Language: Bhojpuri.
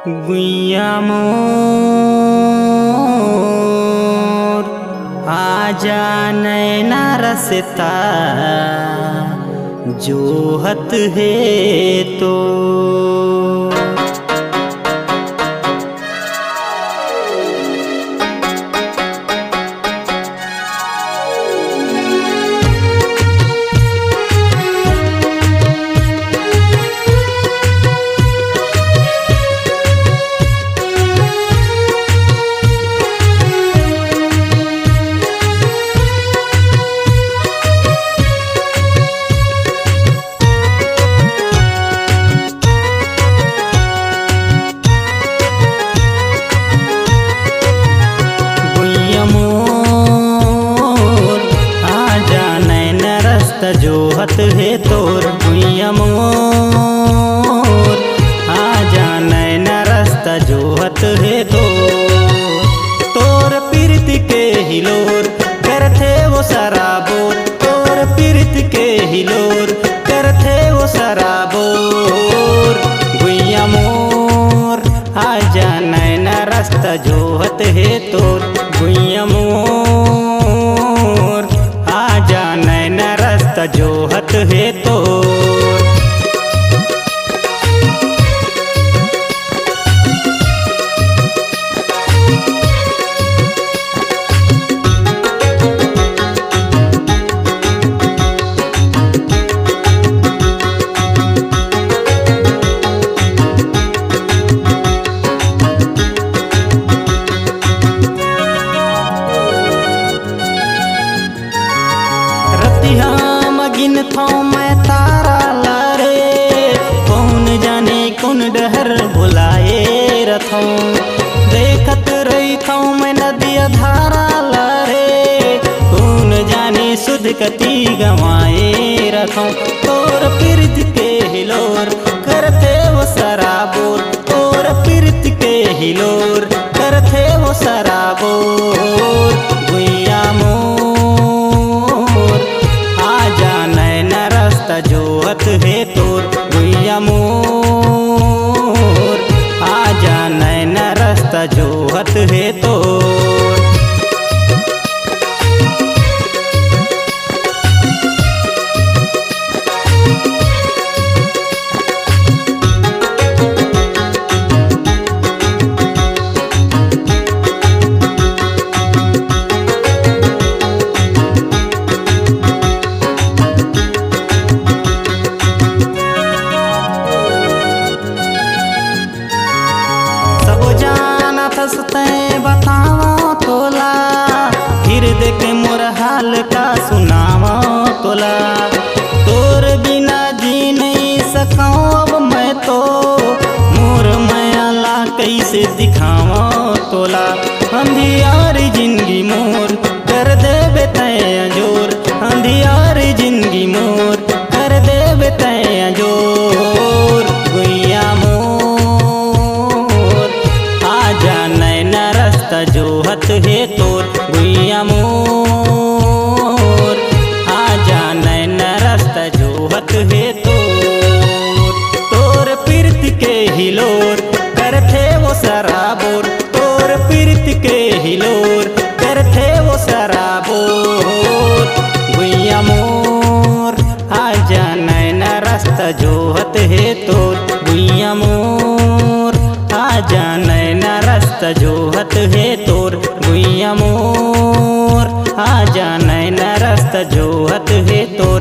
गुइया मोर आजा नैना रसता जोहत है तो जोहत है तोर गुइया मोर आजा नैना रास्ता जोहत है तोर पीरत के हिलोर करथे वो शराबोर तोर पीरत के हिलोर करथे वो शराबोर गुइया मोर आजा नैना रास्ता जोहत है तोर गुइया मोर आजा नैना रास्ता जोहत है तोर गिन थो मैं तारा लारे कौन जाने कौन डहर बुलाए रथों देखत रही थो मैं नदिया धारा लारे कौन जाने सुध कती गवाए रथों तोर पीरत के हिलोर करते वो शराबोर तोर पीरत के हिलोर करते वो शराबोर गुइया मोर आजा नैना रास्ता जोहत है तोर गुइया मोर आजा नैना रास्ता जोहत है तोर बतावा तोला फिर देखे मोर हाल का सुनावा तोला तोर बिना जी नहीं सकाऊं अब मैं तो मोर मायाला कैसे दिखावा तोला अंधियारी जिंदगी मोर कर देबे तैया जोर अंधियारी जिंदगी मोर कर देबे तैया जोर गुइया मोर आजा नैना रास्ता जोहत है तोर गुइया मोर आजा नैना रास्ता जोहत है तोर पीरत के हिलोर करथे वो शराबोर तोर पीरत के हिलोर करथे वो शराबोर गुइया मोर आजा नैना रास्ता जोहत है तोर गुइया मोर आजा नैना रास्ता जोहत है तोर गुइया मोर आजा नैना रास्ता जोहत है तोर